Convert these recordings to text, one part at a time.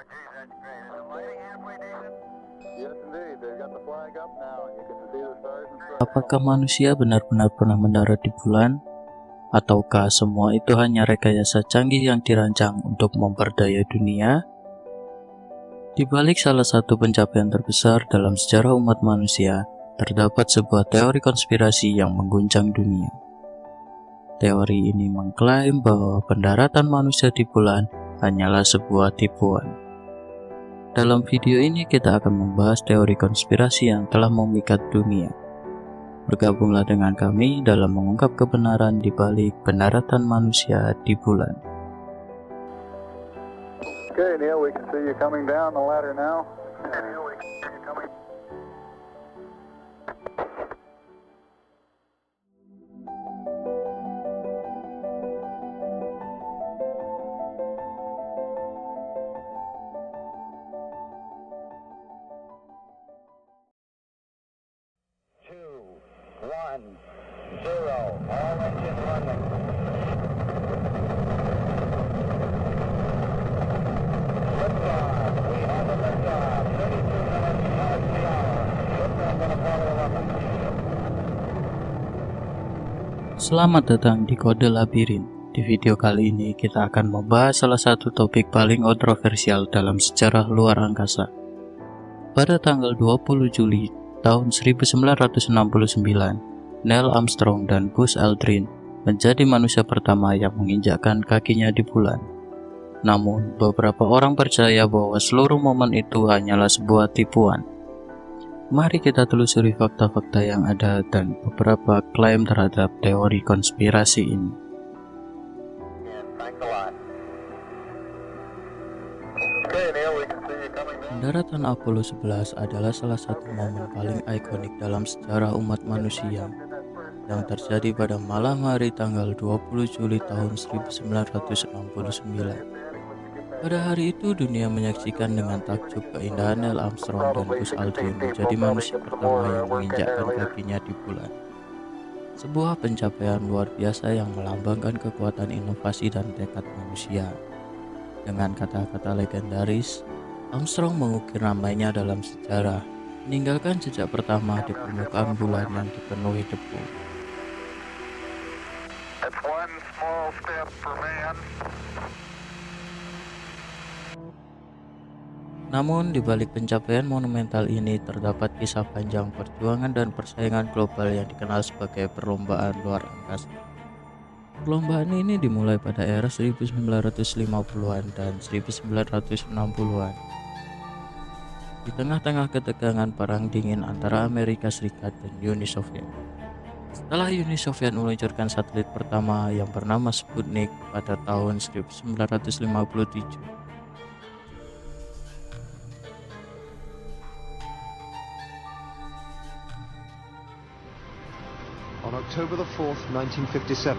geez, that's great. Is the lighting halfway decent? Yes, indeed. They've got the flag up now, and you can see the stars and stripes. Apakah manusia benar-benar pernah mendarat di bulan? Ataukah semua itu hanya rekayasa canggih yang dirancang untuk memperdaya dunia? Di balik salah satu pencapaian terbesar dalam sejarah umat manusia, terdapat sebuah teori konspirasi yang mengguncang dunia. Teori ini mengklaim bahwa pendaratan manusia di bulan hanyalah sebuah tipuan. Dalam video ini kita akan membahas teori konspirasi yang telah memikat dunia. Bergabunglah dengan kami dalam mengungkap kebenaran di balik pendaratan manusia di bulan. Okay, Neil, we can see you coming down the ladder now. Okay, Neil, we can see you coming. One, zero, all engine running. Liftoff, we have a liftoff, 32 minutes past the hour. Liftoff on Apollo 11. Selamat datang di Kode Labirin. Di video kali ini kita akan membahas salah satu topik paling kontroversial dalam sejarah luar angkasa. Pada tanggal 20 Juli tahun 1969, Neil Armstrong dan Buzz Aldrin menjadi manusia pertama yang menginjakkan kakinya di bulan. Namun, beberapa orang percaya bahwa seluruh momen itu hanyalah sebuah tipuan. Mari kita telusuri fakta-fakta yang ada dan beberapa klaim terhadap teori konspirasi ini. Thanks a lot. Okay, Neil, we can see you coming down. Pendaratan Apollo 11 adalah salah satu momen paling ikonik dalam sejarah umat manusia yang terjadi pada malam hari tanggal 20 Juli tahun 1969. Pada hari itu dunia menyaksikan dengan takjub keindahan Neil Armstrong dan Buzz Aldrin menjadi manusia pertama yang menginjakkan kakinya di bulan. Sebuah pencapaian luar biasa yang melambangkan kekuatan inovasi dan tekad manusia. Dengan kata-kata legendaris, Armstrong mengukir namanya dalam sejarah, meninggalkan jejak pertama di permukaan bulan yang dipenuhi debu. That's one small step for man. Namun, di balik pencapaian monumental ini terdapat kisah panjang perjuangan dan persaingan global yang dikenal sebagai perlombaan luar angkasa. Perlombaan ini dimulai pada era 1950-an dan 1960-an. Di tengah-tengah ketegangan perang dingin antara Amerika Serikat dan Uni Soviet. Setelah Uni Soviet meluncurkan satelit pertama yang bernama Sputnik pada tahun 1957. On October the 4th, 1957,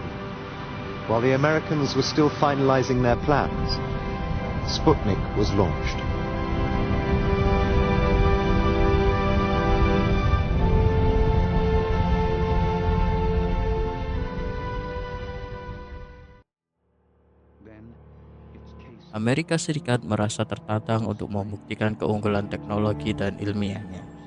while the Americans were still finalizing their plans, Sputnik was launched. Amerika Serikat merasa tertantang untuk membuktikan keunggulan teknologi dan ilmiahnya.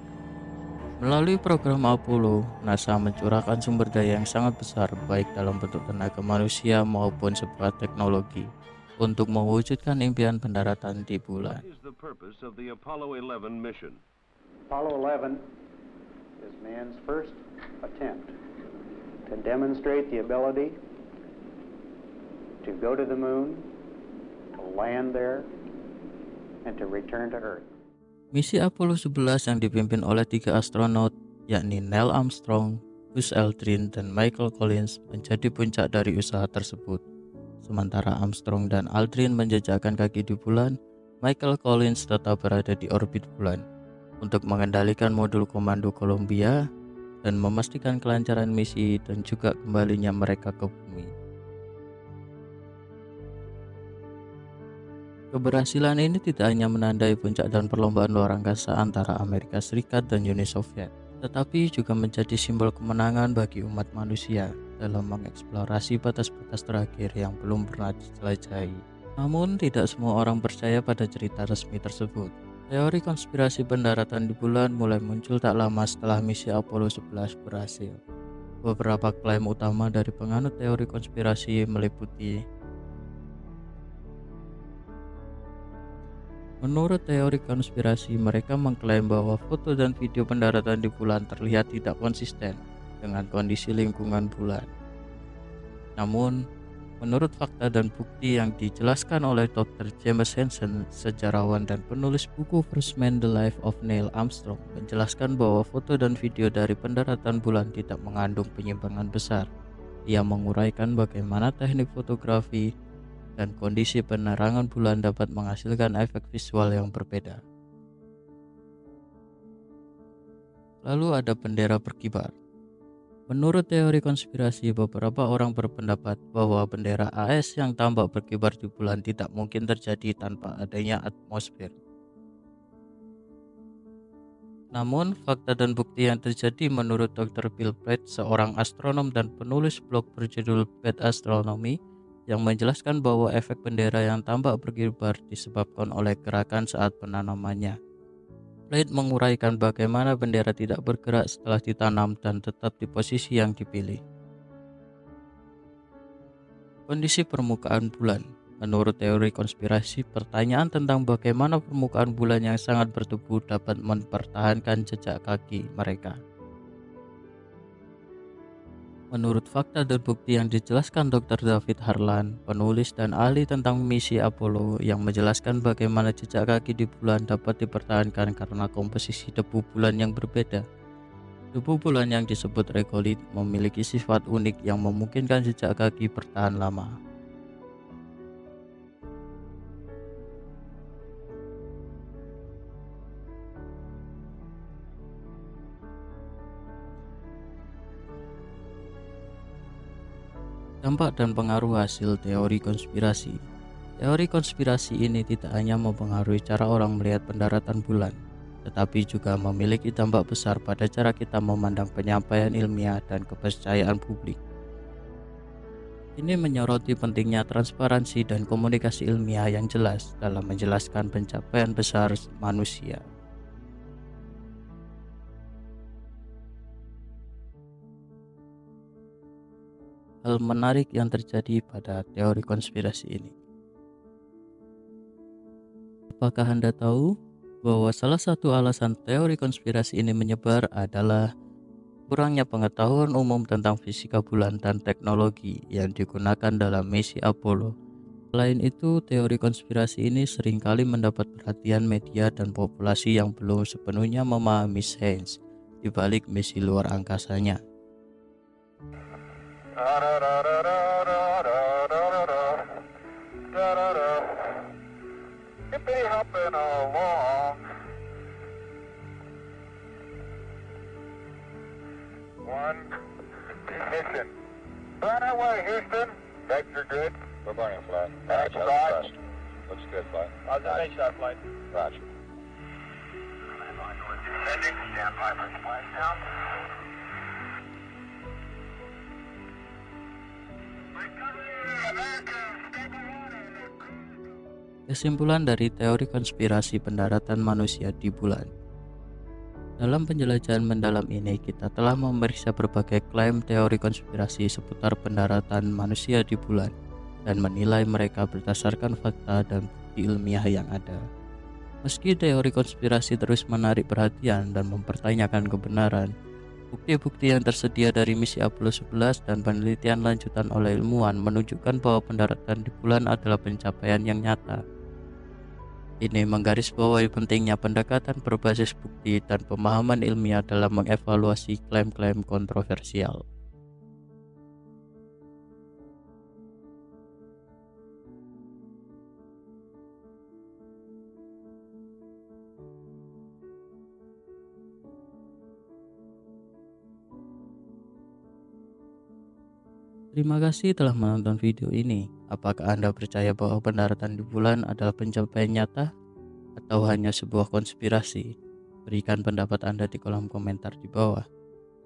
Melalui program Apollo, NASA mencurahkan sumber daya yang sangat besar baik dalam bentuk tenaga manusia maupun sebuah teknologi untuk mewujudkan impian pendaratan di bulan. What is the purpose of the Apollo 11 mission? Apollo 11 is man's first attempt to demonstrate the ability to go to the moon, to land there, and to return to Earth. Misi Apollo 11 yang dipimpin oleh 3 astronot, yakni Neil Armstrong, Buzz Aldrin, dan Michael Collins menjadi puncak dari usaha tersebut. Sementara Armstrong dan Aldrin menjejakkan kaki di bulan, Michael Collins tetap berada di orbit bulan untuk mengendalikan modul komando Columbia dan memastikan kelancaran misi dan juga kembalinya mereka ke bumi. Keberhasilan ini tidak hanya menandai puncak dan perlombaan luar angkasa antara Amerika Serikat dan Uni Soviet, tetapi juga menjadi simbol kemenangan bagi umat manusia dalam mengeksplorasi batas-batas terakhir yang belum pernah dijelajahi. Namun, tidak semua orang percaya pada cerita resmi tersebut. Teori konspirasi pendaratan di bulan mulai muncul tak lama setelah misi Apollo 11 berhasil. Beberapa klaim utama dari penganut teori konspirasi meliputi: menurut teori konspirasi, mereka mengklaim bahwa foto dan video pendaratan di bulan terlihat tidak konsisten dengan kondisi lingkungan bulan. Namun, menurut fakta dan bukti yang dijelaskan oleh Dr. James Hansen, sejarawan dan penulis buku First Man: The Life of Neil Armstrong, menjelaskan bahwa foto dan video dari pendaratan bulan tidak mengandung penyimpangan besar. Ia menguraikan bagaimana teknik fotografi dan kondisi penerangan bulan dapat menghasilkan efek visual yang berbeda. Lalu ada bendera berkibar. Menurut teori konspirasi, beberapa orang berpendapat bahwa bendera AS yang tampak berkibar di bulan tidak mungkin terjadi tanpa adanya atmosfer. Namun, fakta dan bukti yang terjadi menurut Dr. Bill Pratt, seorang astronom dan penulis blog berjudul Bad Astronomy, yang menjelaskan bahwa efek bendera yang tampak berkibar disebabkan oleh gerakan saat penanamannya. Pratt menguraikan bagaimana bendera tidak bergerak setelah ditanam dan tetap di posisi yang dipilih. Kondisi permukaan bulan. Menurut teori konspirasi, pertanyaan tentang bagaimana permukaan bulan yang sangat berdebu dapat mempertahankan jejak kaki mereka. Menurut fakta dan bukti yang dijelaskan Dr. David Harlan, penulis dan ahli tentang misi Apollo, yang menjelaskan bagaimana jejak kaki di bulan dapat dipertahankan karena komposisi debu bulan yang berbeda. Debu bulan yang disebut regolith memiliki sifat unik yang memungkinkan jejak kaki bertahan lama. Dampak dan pengaruh hasil teori konspirasi. Teori konspirasi ini tidak hanya mempengaruhi cara orang melihat pendaratan bulan, tetapi juga memiliki dampak besar pada cara kita memandang penyampaian ilmiah dan kepercayaan publik. Ini menyoroti pentingnya transparansi dan komunikasi ilmiah yang jelas dalam menjelaskan pencapaian besar manusia. Hal menarik yang terjadi pada teori konspirasi ini. Apakah Anda tahu bahwa salah satu alasan teori konspirasi ini menyebar adalah kurangnya pengetahuan umum tentang fisika bulan dan teknologi yang digunakan dalam misi Apollo. Selain itu, teori konspirasi ini seringkali mendapat perhatian media dan populasi yang belum sepenuhnya memahami sains di balik misi luar angkasanya. Hippity hopping along. One ignition. Flat away, Houston. Vector good. We're burning flat. That's flat. Looks good, flat. I'll just make that flight. Roger. Descending. Stand by for splashdown. Kesimpulan dari teori konspirasi pendaratan manusia di bulan. Dalam penjelajahan mendalam ini, kita telah memeriksa berbagai klaim teori konspirasi seputar pendaratan manusia di bulan dan menilai mereka berdasarkan fakta dan bukti ilmiah yang ada. Meski teori konspirasi terus menarik perhatian dan mempertanyakan kebenaran, bukti-bukti yang tersedia dari misi Apollo 11 dan penelitian lanjutan oleh ilmuwan menunjukkan bahwa pendaratan di bulan adalah pencapaian yang nyata. Ini menggarisbawahi pentingnya pendekatan berbasis bukti dan pemahaman ilmiah dalam mengevaluasi klaim-klaim kontroversial. Terima kasih telah menonton video ini. Apakah Anda percaya bahwa pendaratan di bulan adalah pencapaian nyata atau hanya sebuah konspirasi? Berikan pendapat Anda di kolom komentar di bawah.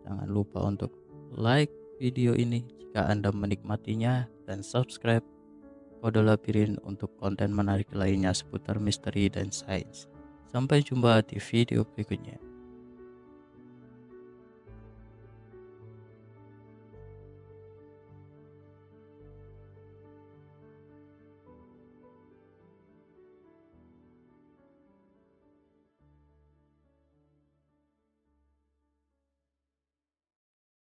Jangan lupa untuk like video ini jika Anda menikmatinya dan subscribe kode labirin untuk konten menarik lainnya seputar misteri dan sains. Sampai jumpa di video berikutnya.